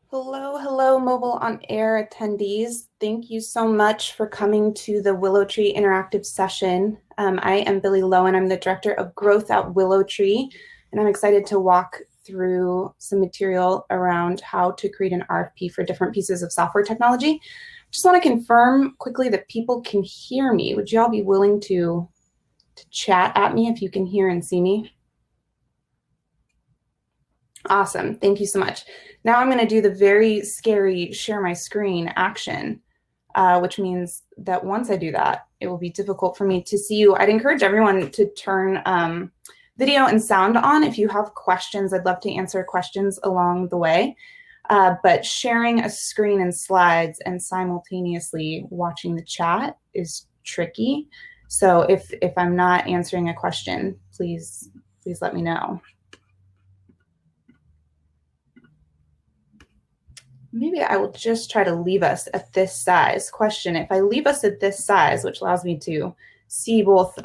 Hello, Mobile on Air attendees. Thank you so much for coming to the WillowTree interactive session. I am Billie Loewen. I'm the Director of Growth at WillowTree, and I'm excited to walk through some material around how to create an RFP for different pieces of software technology. Just want to confirm quickly that people can hear me. Would you all be willing to chat at me if you can hear and see me? Awesome, thank you so much. Now I'm going to do the very scary share my screen action, which means that once I do that, it will be difficult for me to see you. I'd encourage everyone to turn video and sound on. If you have questions, I'd love to answer questions along the way. But sharing a screen and slides and simultaneously watching the chat is tricky. So if I'm not answering a question, please let me know. Maybe I will just try to leave us at this size. Question, if I leave us at this size, which allows me to see both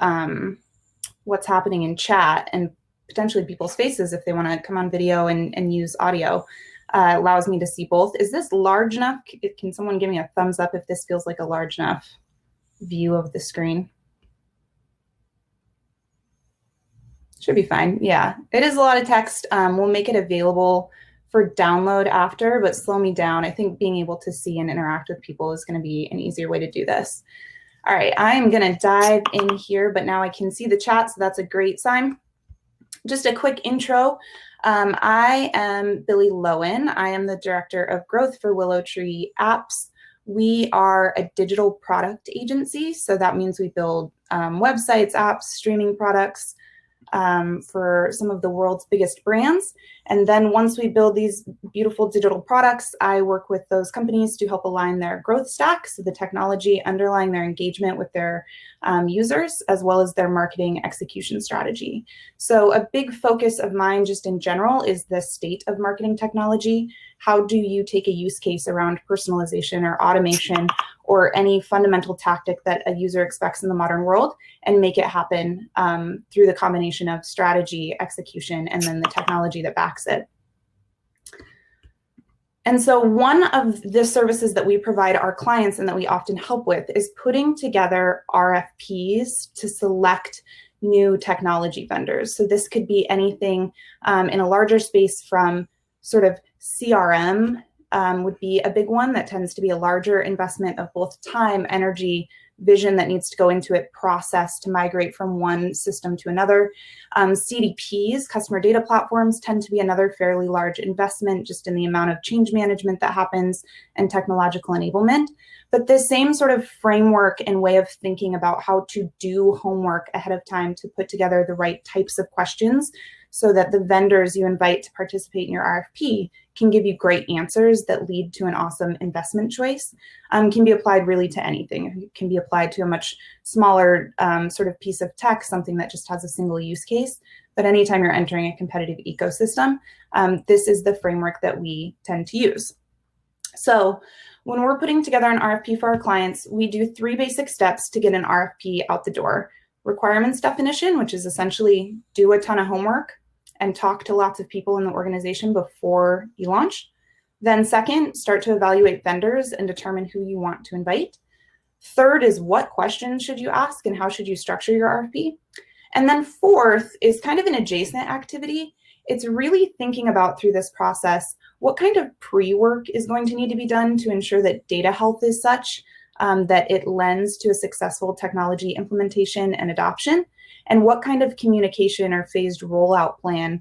what's happening in chat and potentially people's faces if they want to come on video and use audio, allows me to see both. Is this large enough? Can someone give me a thumbs up if this feels like a large enough view of the screen? Should be fine. Yeah, it is a lot of text. We'll make it available for download after, but slow me down. I think being able to see and interact with people is going to be an easier way to do this. All right, I am going to dive in here, but now I can see the chat, so that's a great sign. Just a quick intro. I am Billie Loewen. I am the Director of Growth for WillowTree Apps. We are a digital product agency, so that means we build websites, apps, streaming products, for some of the world's biggest brands. And then once we build these beautiful digital products, I work with those companies to help align their growth stack, so the technology underlying their engagement with their users, as well as their marketing execution strategy. So a big focus of mine just in general is the state of marketing technology. How do you take a use case around personalization or automation or any fundamental tactic that a user expects in the modern world and make it happen through the combination of strategy, execution, and then the technology that backs it. And so one of the services that we provide our clients and that we often help with is putting together RFPs to select new technology vendors. So this could be anything in a larger space from sort of CRM would be a big one that tends to be a larger investment of both time, energy, vision that needs to go into it, process to migrate from one system to another. CDPs, customer data platforms, tend to be another fairly large investment just in the amount of change management that happens and technological enablement. But the same sort of framework and way of thinking about how to do homework ahead of time to put together the right types of questions so that the vendors you invite to participate in your RFP can give you great answers that lead to an awesome investment choice, can be applied really to anything. It can be applied to a much smaller sort of piece of tech, something that just has a single use case. But anytime you're entering a competitive ecosystem, this is the framework that we tend to use. So when we're putting together an RFP for our clients, we do 3 basic steps to get an RFP out the door. Requirements definition, which is essentially do a ton of homework and talk to lots of people in the organization before you launch. Then second, start to evaluate vendors and determine who you want to invite. Third is what questions should you ask and how should you structure your RFP? And then fourth is kind of an adjacent activity. It's really thinking about through this process, what kind of pre-work is going to need to be done to ensure that data health is such that it lends to a successful technology implementation and adoption, and what kind of communication or phased rollout plan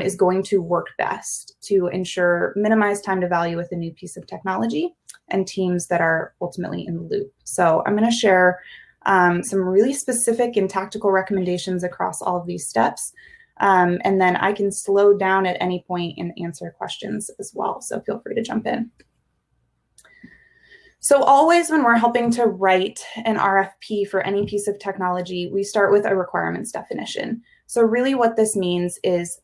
is going to work best to ensure minimized time to value with a new piece of technology and teams that are ultimately in the loop. So I'm going to share some really specific and tactical recommendations across all of these steps. And then I can slow down at any point and answer questions as well. So feel free to jump in. So always when we're helping to write an RFP for any piece of technology, we start with a requirements definition. So really what this means is,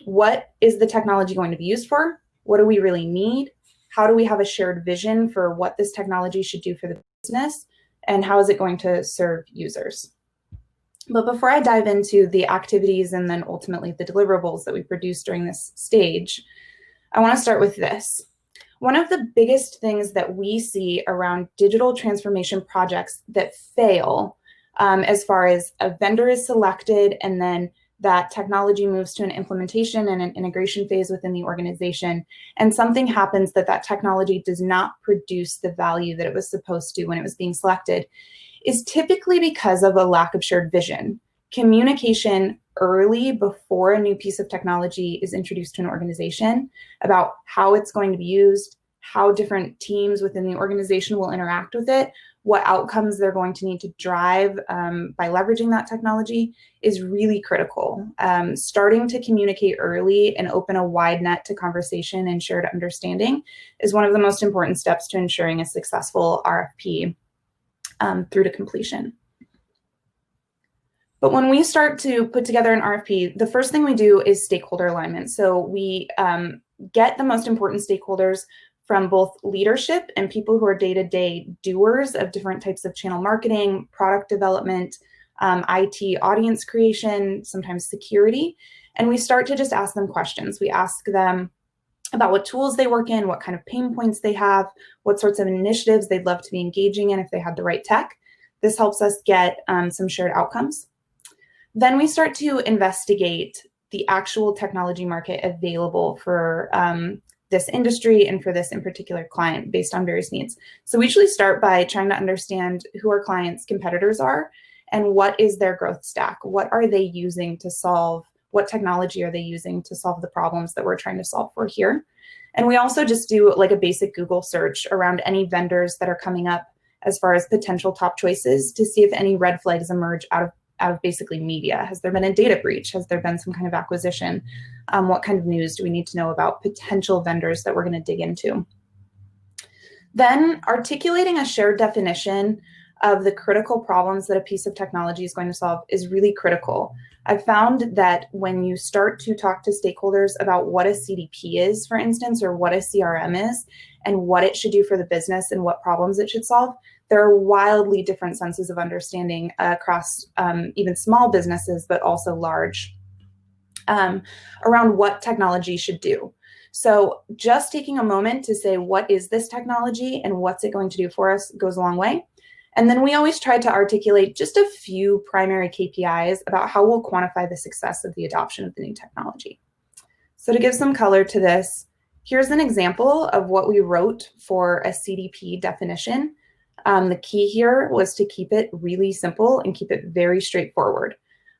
what is the technology going to be used for? What do we really need? How do we have a shared vision for what this technology should do for the business? And how is it going to serve users? But before I dive into the activities and then ultimately the deliverables that we produce during this stage, I want to start with this. One of the biggest things that we see around digital transformation projects that fail, as far as a vendor is selected and then that technology moves to an implementation and an integration phase within the organization, and something happens that technology does not produce the value that it was supposed to when it was being selected, is typically because of a lack of shared vision. Communication early before a new piece of technology is introduced to an organization about how it's going to be used, how different teams within the organization will interact with it, what outcomes they're going to need to drive by leveraging that technology is really critical. Starting to communicate early and open a wide net to conversation and shared understanding is one of the most important steps to ensuring a successful RFP through to completion. But when we start to put together an RFP, the first thing we do is stakeholder alignment. So we get the most important stakeholders from both leadership and people who are day-to-day doers of different types of channel marketing, product development, IT audience creation, sometimes security. And we start to just ask them questions. We ask them about what tools they work in, what kind of pain points they have, what sorts of initiatives they'd love to be engaging in if they had the right tech. This helps us get some shared outcomes. Then we start to investigate the actual technology market available for this industry and for this in particular client based on various needs. So we usually start by trying to understand who our clients' competitors are and what is their growth stack. What are they using to solve? What technology are they using to solve the problems that we're trying to solve for here? And we also just do like a basic Google search around any vendors that are coming up as far as potential top choices to see if any red flags emerge out of basically media. Has there been a data breach? Has there been some kind of acquisition? What kind of news do we need to know about potential vendors that we're going to dig into? Then articulating a shared definition of the critical problems that a piece of technology is going to solve is really critical. I've found that when you start to talk to stakeholders about what a CDP is, for instance, or what a CRM is, and what it should do for the business and what problems it should solve, there are wildly different senses of understanding across even small businesses, but also large, around what technology should do. So just taking a moment to say, what is this technology and what's it going to do for us goes a long way. And then we always try to articulate just a few primary KPIs about how we'll quantify the success of the adoption of the new technology. So to give some color to this, here's an example of what we wrote for a CDP definition. The key here was to keep it really simple and keep it very straightforward.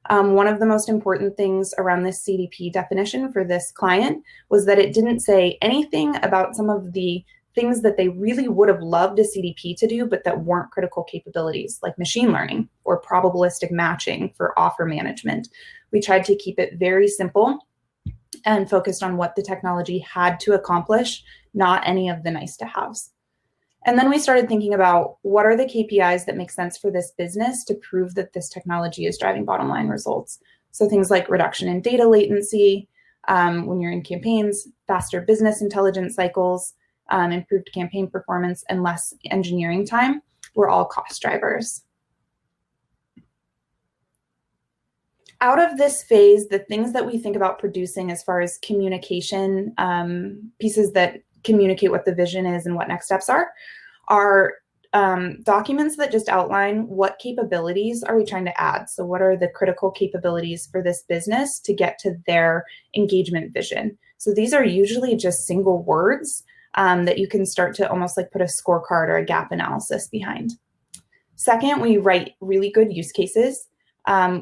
One of the most important things around this CDP definition for this client was that it didn't say anything about some of the things that they really would have loved a CDP to do, but that weren't critical capabilities, like machine learning or probabilistic matching for offer management. We tried to keep it very simple and focused on what the technology had to accomplish, not any of the nice to haves. And then we started thinking about what are the KPIs that make sense for this business to prove that this technology is driving bottom line results. So things like reduction in data latency when you're in campaigns, faster business intelligence cycles, improved campaign performance, and less engineering time were all cost drivers. Out of this phase, the things that we think about producing as far as communication, pieces that communicate what the vision is and what next steps are documents that just outline what capabilities are we trying to add. So what are the critical capabilities for this business to get to their engagement vision? So these are usually just single words that you can start to almost like put a scorecard or a gap analysis behind. Second, we write really good use cases.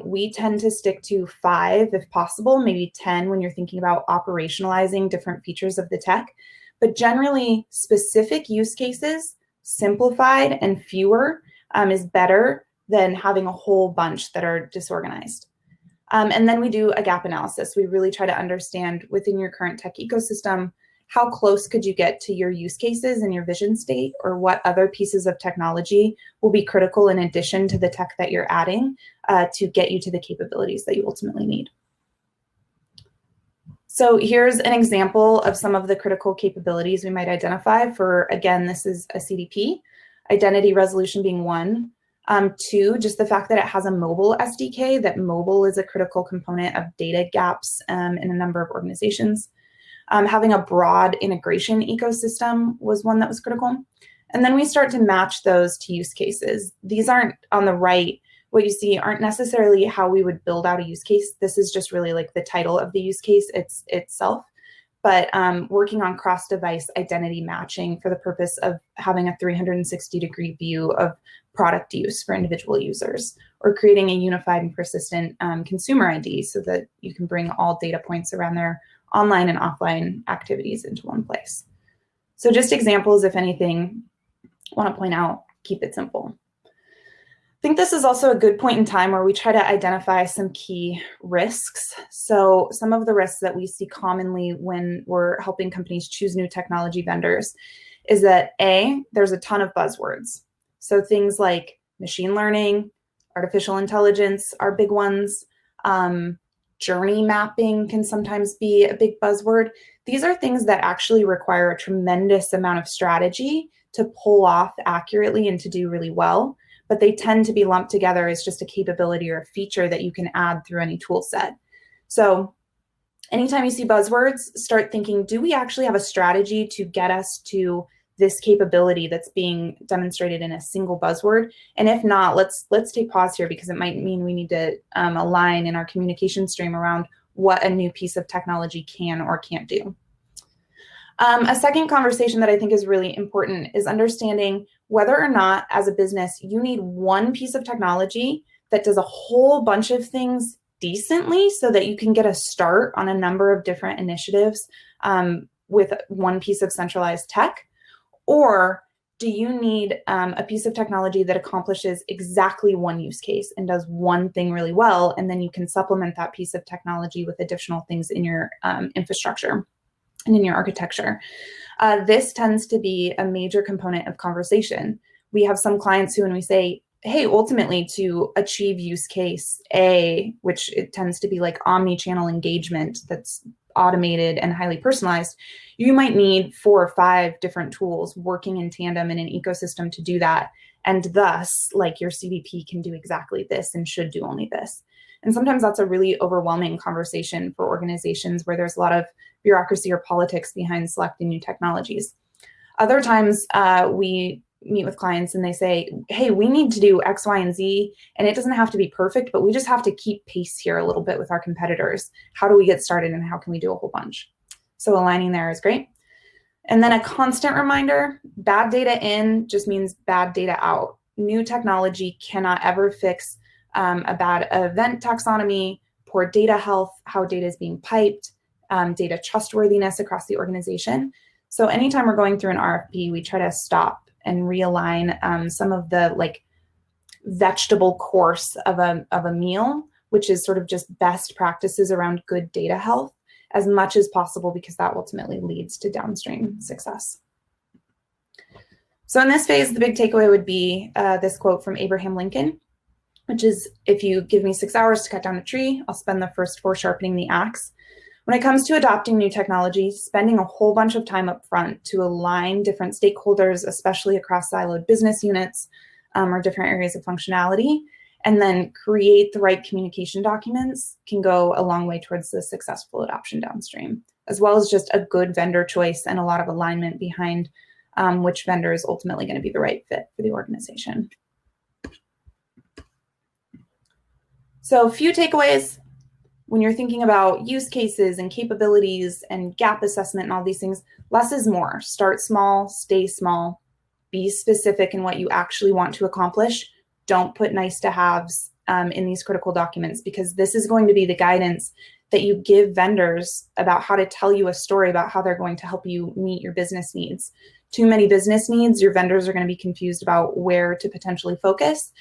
We tend to stick to 5 if possible, maybe 10 when you're thinking about operationalizing different features of the tech. But generally, specific use cases, simplified and fewer, is better than having a whole bunch that are disorganized. And then we do a gap analysis. We really try to understand within your current tech ecosystem, how close could you get to your use cases and your vision state, or what other pieces of technology will be critical in addition to the tech that you're adding to get you to the capabilities that you ultimately need. So here's an example of some of the critical capabilities we might identify for, again, this is a CDP, identity resolution being one. Two, just the fact that it has a mobile SDK, that mobile is a critical component of data gaps in a number of organizations. Having a broad integration ecosystem was one that was critical. And then we start to match those to use cases. These aren't on the right, what you see aren't necessarily how we would build out a use case. This is just really like the title of the use case itself. But working on cross-device identity matching for the purpose of having a 360-degree view of product use for individual users, or creating a unified and persistent consumer ID so that you can bring all data points around their online and offline activities into one place. So just examples, if anything, I want to point out, keep it simple. I think this is also a good point in time where we try to identify some key risks. So some of the risks that we see commonly when we're helping companies choose new technology vendors is that A, there's a ton of buzzwords. So things like machine learning, artificial intelligence are big ones. Journey mapping can sometimes be a big buzzword. These are things that actually require a tremendous amount of strategy to pull off accurately and to do really well, but they tend to be lumped together as just a capability or a feature that you can add through any tool set. So anytime you see buzzwords, start thinking, do we actually have a strategy to get us to this capability that's being demonstrated in a single buzzword? And if not, let's take pause here, because it might mean we need to align in our communication stream around what a new piece of technology can or can't do. A second conversation that I think is really important is understanding whether or not, as a business, you need one piece of technology that does a whole bunch of things decently so that you can get a start on a number of different initiatives with one piece of centralized tech. Or do you need a piece of technology that accomplishes exactly one use case and does one thing really well, and then you can supplement that piece of technology with additional things in your infrastructure and in your architecture? This tends to be a major component of conversation. We have some clients who, when we say, hey, ultimately to achieve use case A, which it tends to be like omni-channel engagement that's automated and highly personalized, you might need 4 or 5 different tools working in tandem in an ecosystem to do that. And thus, like, your CDP can do exactly this and should do only this. And sometimes that's a really overwhelming conversation for organizations where there's a lot of bureaucracy or politics behind selecting new technologies. Other times we meet with clients and they say, hey, we need to do X, Y, and Z, and it doesn't have to be perfect, but we just have to keep pace here a little bit with our competitors. How do we get started, and how can we do a whole bunch? So aligning there is great. And then a constant reminder, bad data in just means bad data out. New technology cannot ever fix a bad event taxonomy, poor data health, how data is being piped, data trustworthiness across the organization. So anytime we're going through an RFP, we try to stop and realign some of the like vegetable course of a meal, which is sort of just best practices around good data health as much as possible, because that ultimately leads to downstream success. So in this phase, the big takeaway would be this quote from Abraham Lincoln, which is, if you give me 6 hours to cut down a tree, I'll spend the first 4 sharpening the axe. When it comes to adopting new technology, spending a whole bunch of time up front to align different stakeholders, especially across siloed business units or different areas of functionality, and then create the right communication documents can go a long way towards the successful adoption downstream, as well as just a good vendor choice and a lot of alignment behind which vendor is ultimately going to be the right fit for the organization. So a few takeaways. When you're thinking about use cases and capabilities and gap assessment and all these things, less is more. Start small, stay small, be specific in what you actually want to accomplish. Don't put nice to haves in these critical documents, because this is going to be the guidance that you give vendors about how to tell you a story about how they're going to help you meet your business needs. Too many business needs, your vendors are going to be confused about where to potentially focus.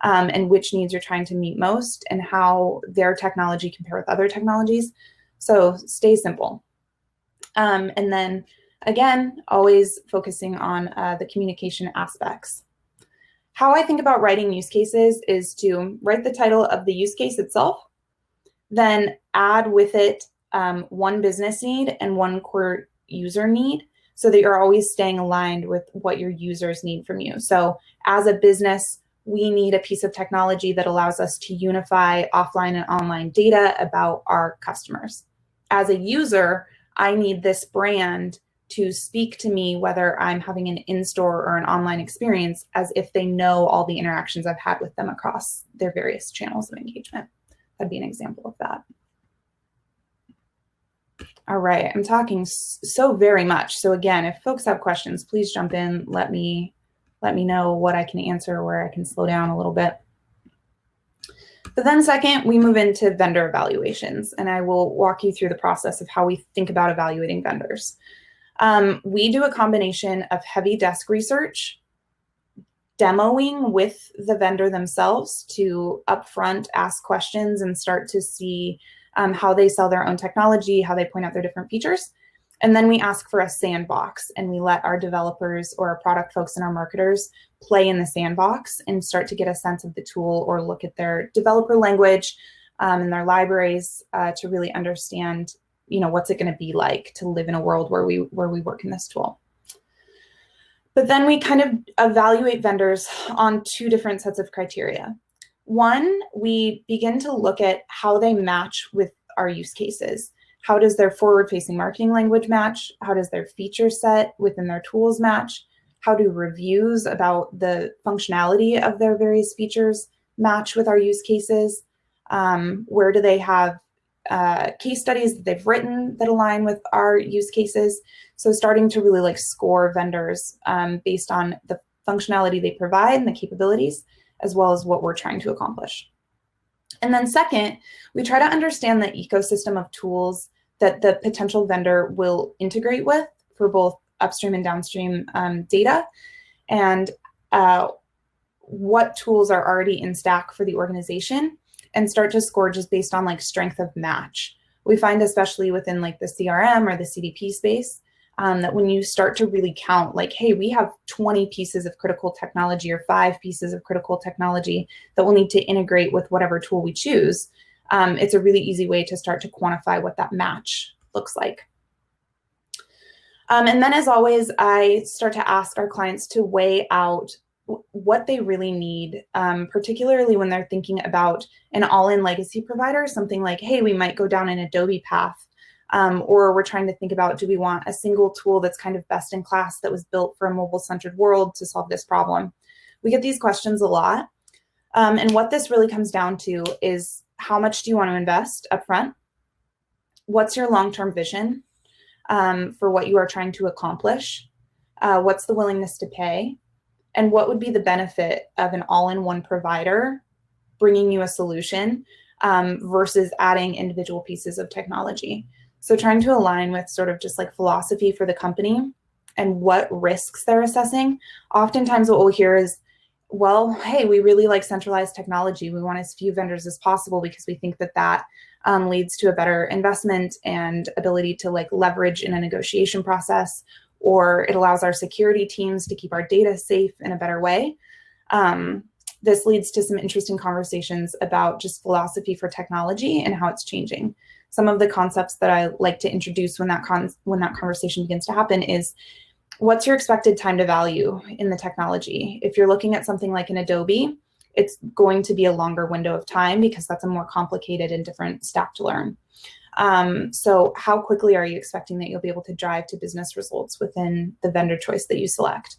And which needs you're trying to meet most, and how their technology compare with other technologies. So stay simple. And then again, always focusing on the communication aspects. How I think about writing use cases is to write the title of the use case itself, then add with it one business need and one core user need, so that you're always staying aligned with what your users need from you. So as a business, we need a piece of technology that allows us to unify offline and online data about our customers. As a user, I need this brand to speak to me whether I'm having an in-store or an online experience as if they know all the interactions I've had with them across their various channels of engagement. That'd be an example of that. All right, I'm talking so very much. So again, if folks have questions, please jump in. Let me know what I can answer, where I can slow down a little bit. But then second, we move into vendor evaluations, and I will walk you through the process of how we think about evaluating vendors. We do a combination of heavy desk research, demoing with the vendor themselves to upfront ask questions and start to see how they sell their own technology, how they point out their different features. And then we ask for a sandbox, and we let our developers or our product folks and our marketers play in the sandbox and start to get a sense of the tool or look at their developer language and their libraries to really understand, what's it going to be like to live in a world where we work in this tool. But then we kind of evaluate vendors on two different sets of criteria. One, we begin to look at how they match with our use cases. How does their forward-facing marketing language match? How does their feature set within their tools match? How do reviews about the functionality of their various features match with our use cases? Where do they have case studies that they've written that align with our use cases? So starting to really score vendors based on the functionality they provide and the capabilities, as well as what we're trying to accomplish. And then second, we try to understand the ecosystem of tools that the potential vendor will integrate with for both upstream and downstream data, and what tools are already in stack for the organization, and start to score just based on strength of match. We find, especially within the CRM or the CDP space, that when you start to really count, hey, we have 20 pieces of critical technology or 5 pieces of critical technology that we'll need to integrate with whatever tool we choose, it's a really easy way to start to quantify what that match looks like. And then, as always, I start to ask our clients to weigh out what they really need, particularly when they're thinking about an all-in legacy provider, something like, hey, we might go down an Adobe path. Or we're trying to think about, do we want a single tool that's kind of best in class that was built for a mobile-centered world to solve this problem? We get these questions a lot. And what this really comes down to is, how much do you want to invest upfront? What's your long-term vision for what you are trying to accomplish? What's the willingness to pay? And what would be the benefit of an all-in-one provider bringing you a solution versus adding individual pieces of technology? So trying to align with sort of just philosophy for the company and what risks they're assessing. Oftentimes what we'll hear is, well, hey, we really like centralized technology. We want as few vendors as possible because we think that leads to a better investment and ability to leverage in a negotiation process, or it allows our security teams to keep our data safe in a better way. This leads to some interesting conversations about just philosophy for technology and how it's changing. Some of the concepts that I like to introduce when that conversation begins to happen is, what's your expected time to value in the technology? If you're looking at something like an Adobe, it's going to be a longer window of time because that's a more complicated and different stack to learn. So how quickly are you expecting that you'll be able to drive to business results within the vendor choice that you select?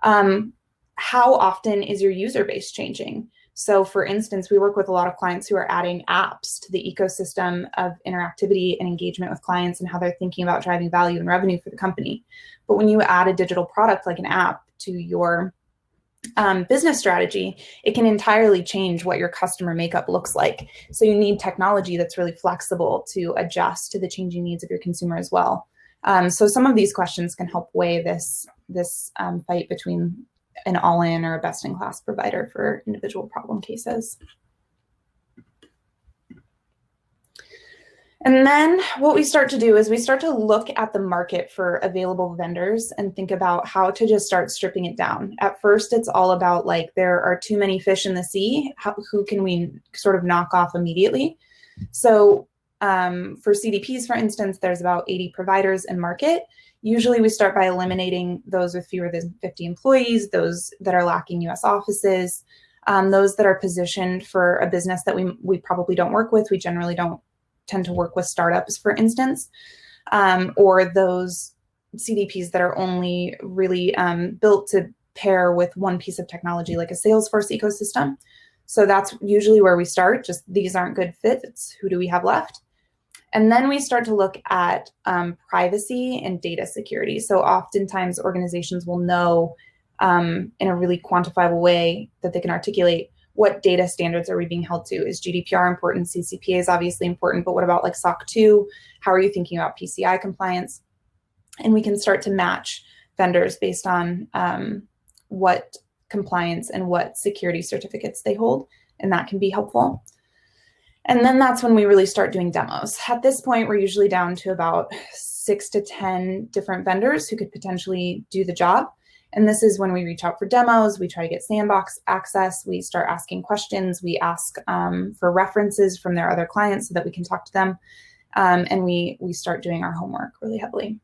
How often is your user base changing? So for instance, we work with a lot of clients who are adding apps to the ecosystem of interactivity and engagement with clients and how they're thinking about driving value and revenue for the company. But when you add a digital product like an app to your business strategy, it can entirely change what your customer makeup looks like. So you need technology that's really flexible to adjust to the changing needs of your consumer as well. So some of these questions can help weigh this fight between an all-in or a best-in-class provider for individual problem cases. And then what we start to do is we start to look at the market for available vendors and think about how to just start stripping it down. At first, it's all about there are too many fish in the sea. Who can we sort of knock off immediately? So for CDPs, for instance, there's about 80 providers in market. Usually we start by eliminating those with fewer than 50 employees, those that are lacking US offices, those that are positioned for a business that we probably don't work with. We generally don't tend to work with startups, for instance, or those CDPs that are only really built to pair with one piece of technology, like a Salesforce ecosystem. So that's usually where we start. Just these aren't good fits. Who do we have left? And then we start to look at privacy and data security. So oftentimes organizations will know in a really quantifiable way that they can articulate what data standards are we being held to. Is GDPR important? CCPA is obviously important, but what about like SOC 2? How are you thinking about PCI compliance? And we can start to match vendors based on what compliance and what security certificates they hold, and that can be helpful. And then that's when we really start doing demos. At this point, we're usually down to about 6 to 10 different vendors who could potentially do the job. And this is when we reach out for demos, we try to get sandbox access, we start asking questions, we ask for references from their other clients so that we can talk to them, and we start doing our homework really heavily.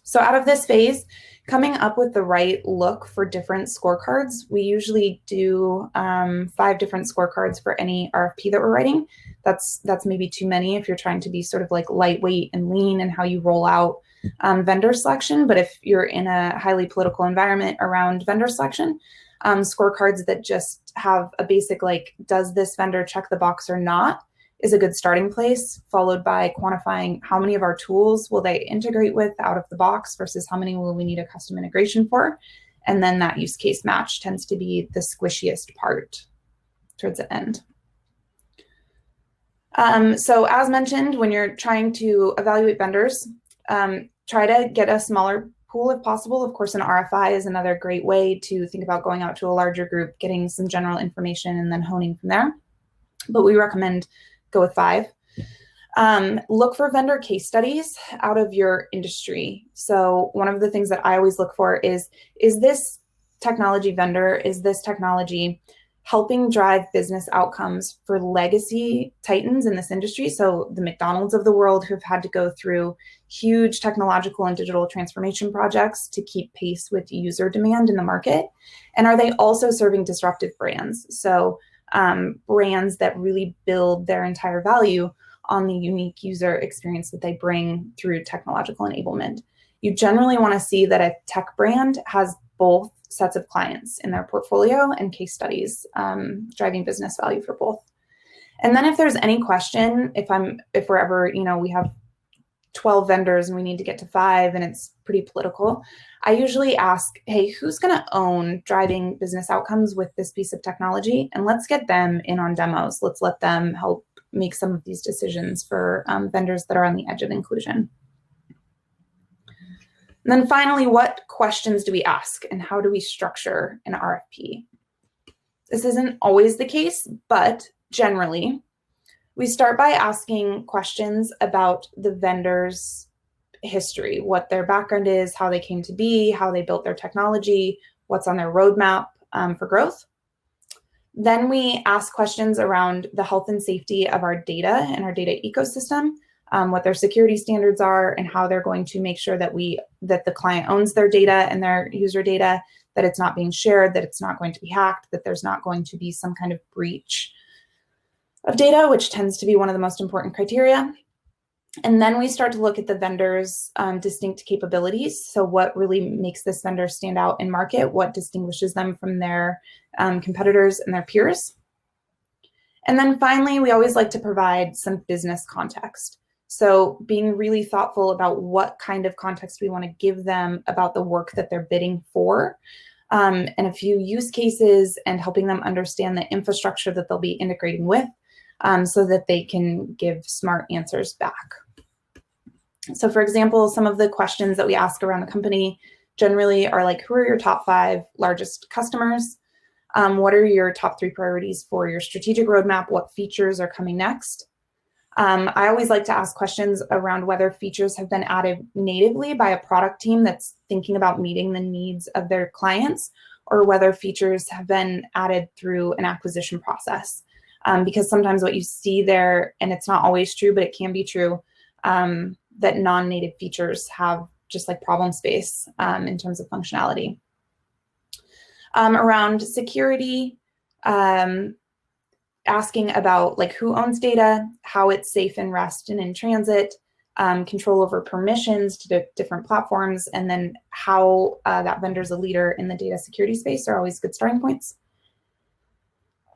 So out of this phase, coming up with the right look for different scorecards, we usually do 5 different scorecards for any RFP that we're writing. That's maybe too many if you're trying to be sort of like lightweight and lean in how you roll out vendor selection. But if you're in a highly political environment around vendor selection, scorecards that just have a basic like, does this vendor check the box or not, is a good starting place, followed by quantifying how many of our tools will they integrate with out of the box versus how many will we need a custom integration for. And then that use case match tends to be the squishiest part towards the end. So as mentioned, when you're trying to evaluate vendors, try to get a smaller pool if possible. Of course, an RFI is another great way to think about going out to a larger group, getting some general information and then honing from there. But we recommend go with 5. Look for vendor case studies out of your industry. So one of the things that I always look for is this technology vendor, is this technology helping drive business outcomes for legacy titans in this industry? So the McDonald's of the world who have had to go through huge technological and digital transformation projects to keep pace with user demand in the market. And are they also serving disruptive brands? So brands that really build their entire value on the unique user experience that they bring through technological enablement. You generally want to see that a tech brand has both sets of clients in their portfolio and case studies driving business value for both. And then if there's any question, if we're ever, we have 12 vendors and we need to get to 5 and it's pretty political, I usually ask, hey, who's going to own driving business outcomes with this piece of technology? And let's get them in on demos. Let's let them help make some of these decisions for vendors that are on the edge of inclusion. And then finally, what questions do we ask and how do we structure an RFP? This isn't always the case, but generally, we start by asking questions about the vendor's history, what their background is, how they came to be, how they built their technology, what's on their roadmap for growth. Then we ask questions around the health and safety of our data and our data ecosystem, what their security standards are, and how they're going to make sure that the client owns their data and their user data, that it's not being shared, that it's not going to be hacked, that there's not going to be some kind of breach of data, which tends to be one of the most important criteria. And then we start to look at the vendor's distinct capabilities. So what really makes this vendor stand out in market? What distinguishes them from their competitors and their peers? And then finally, we always like to provide some business context. So being really thoughtful about what kind of context we want to give them about the work that they're bidding for, and a few use cases, and helping them understand the infrastructure that they'll be integrating with, so that they can give smart answers back. So for example, some of the questions that we ask around the company generally are like, who are your top 5 largest customers? What are your top 3 priorities for your strategic roadmap? What features are coming next? I always like to ask questions around whether features have been added natively by a product team that's thinking about meeting the needs of their clients, or whether features have been added through an acquisition process. Because sometimes what you see there, and it's not always true, but it can be true, that non-native features have just like problem space in terms of functionality. Around security, asking about like who owns data, how it's safe in rest and in transit, control over permissions to different platforms, and then how that vendor's a leader in the data security space are always good starting points.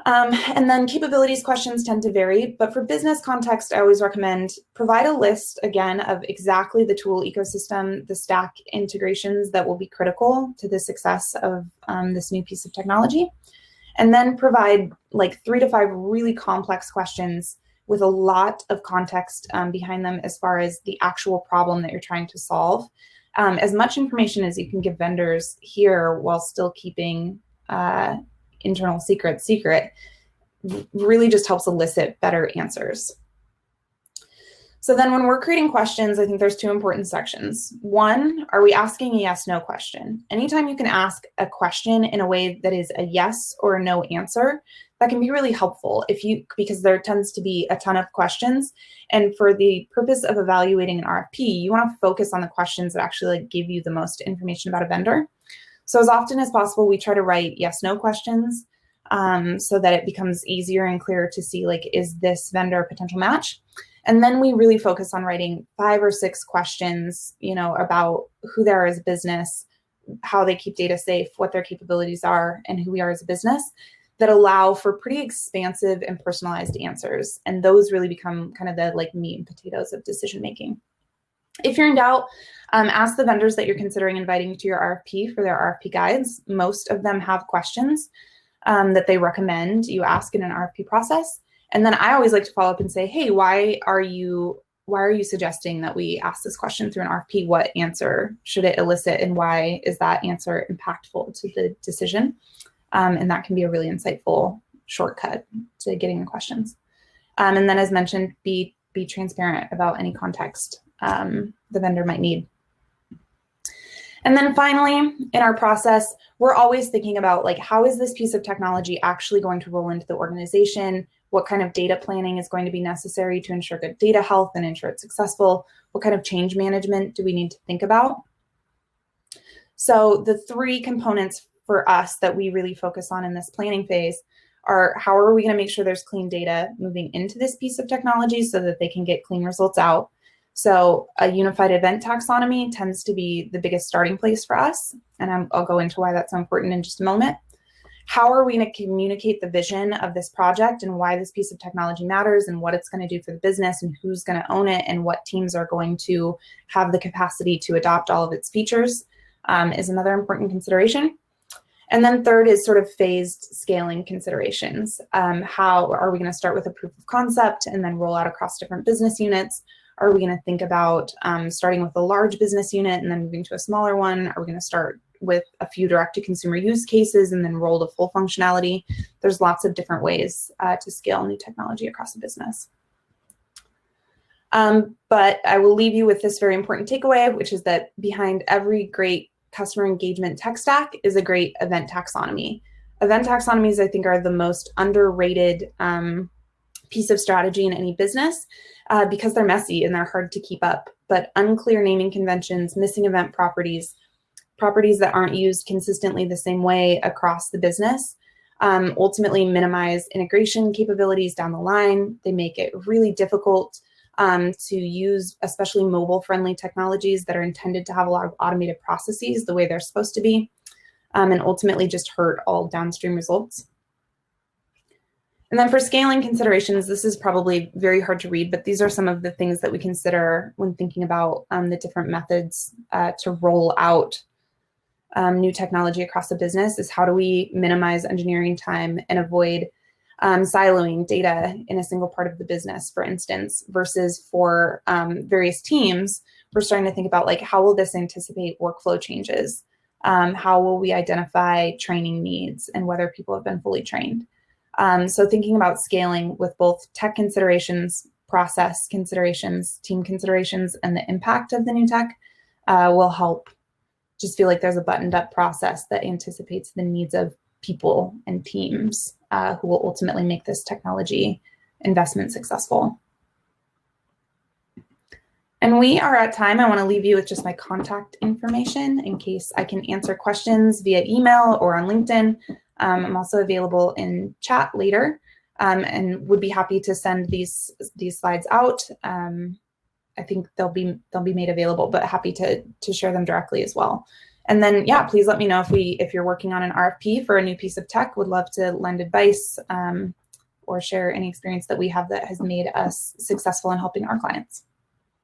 And then capabilities questions tend to vary, but for business context, I always recommend provide a list, again, of exactly the tool ecosystem, the stack integrations that will be critical to the success of this new piece of technology. And then provide like 3 to 5 really complex questions with a lot of context behind them as far as the actual problem that you're trying to solve. As much information as you can give vendors here while still keeping internal secret really just helps elicit better answers. So then when we're creating questions, I think there's 2 important sections. One, are we asking a yes/no question? Anytime you can ask a question in a way that is a yes or a no answer, that can be really helpful because there tends to be a ton of questions. And for the purpose of evaluating an RFP, you want to focus on the questions that actually like give you the most information about a vendor. So as often as possible, we try to write yes/no questions so that it becomes easier and clearer to see, like, is this vendor a potential match? And then we really focus on writing 5 or 6 questions, about who they are as a business, how they keep data safe, what their capabilities are, and who we are as a business that allow for pretty expansive and personalized answers. And those really become kind of the like meat and potatoes of decision making. If you're in doubt, ask the vendors that you're considering inviting to your RFP for their RFP guides. Most of them have questions that they recommend you ask in an RFP process. And then I always like to follow up and say, hey, why are you suggesting that we ask this question through an RFP? What answer should it elicit, and why is that answer impactful to the decision? And that can be a really insightful shortcut to getting the questions. And then, as mentioned, be transparent about any context the vendor might need. And then finally, in our process, we're always thinking about like, how is this piece of technology actually going to roll into the organization? What kind of data planning is going to be necessary to ensure good data health and ensure it's successful? What kind of change management do we need to think about? So the 3 components for us that we really focus on in this planning phase are, how are we going to make sure there's clean data moving into this piece of technology so that they can get clean results out? So a unified event taxonomy tends to be the biggest starting place for us, and I'll go into why that's so important in just a moment. How are we going to communicate the vision of this project and why this piece of technology matters and what it's going to do for the business and who's going to own it and what teams are going to have the capacity to adopt all of its features is another important consideration. And then third is sort of phased scaling considerations. How are we going to start with a proof of concept and then roll out across different business units? Are we going to think about starting with a large business unit and then moving to a smaller one? Are we going to start with a few direct-to-consumer use cases and then roll to full functionality? There's lots of different ways to scale new technology across a business. But I will leave you with this very important takeaway, which is that behind every great customer engagement tech stack is a great event taxonomy. Event taxonomies, I think, are the most underrated piece of strategy in any business because they're messy and they're hard to keep up. But unclear naming conventions, missing event properties that aren't used consistently the same way across the business ultimately minimize integration capabilities down the line. They make it really difficult to use especially mobile-friendly technologies that are intended to have a lot of automated processes the way they're supposed to be, and ultimately just hurt all downstream results. And then for scaling considerations, this is probably very hard to read, but these are some of the things that we consider when thinking about the different methods to roll out new technology across the business. Is how do we minimize engineering time and avoid siloing data in a single part of the business, for instance, versus for various teams, we're starting to think about like, how will this anticipate workflow changes? How will we identify training needs and whether people have been fully trained? So thinking about scaling with both tech considerations, process considerations, team considerations, and the impact of the new tech will help just feel like there's a buttoned up process that anticipates the needs of people and teams who will ultimately make this technology investment successful. And we are at time. I want to leave you with just my contact information in case I can answer questions via email or on LinkedIn. I'm also available in chat later, and would be happy to send these slides out. I think they'll be made available, but happy to share them directly as well. And then, yeah, please let me know if you're working on an RFP for a new piece of tech. Would love to lend advice or share any experience that we have that has made us successful in helping our clients.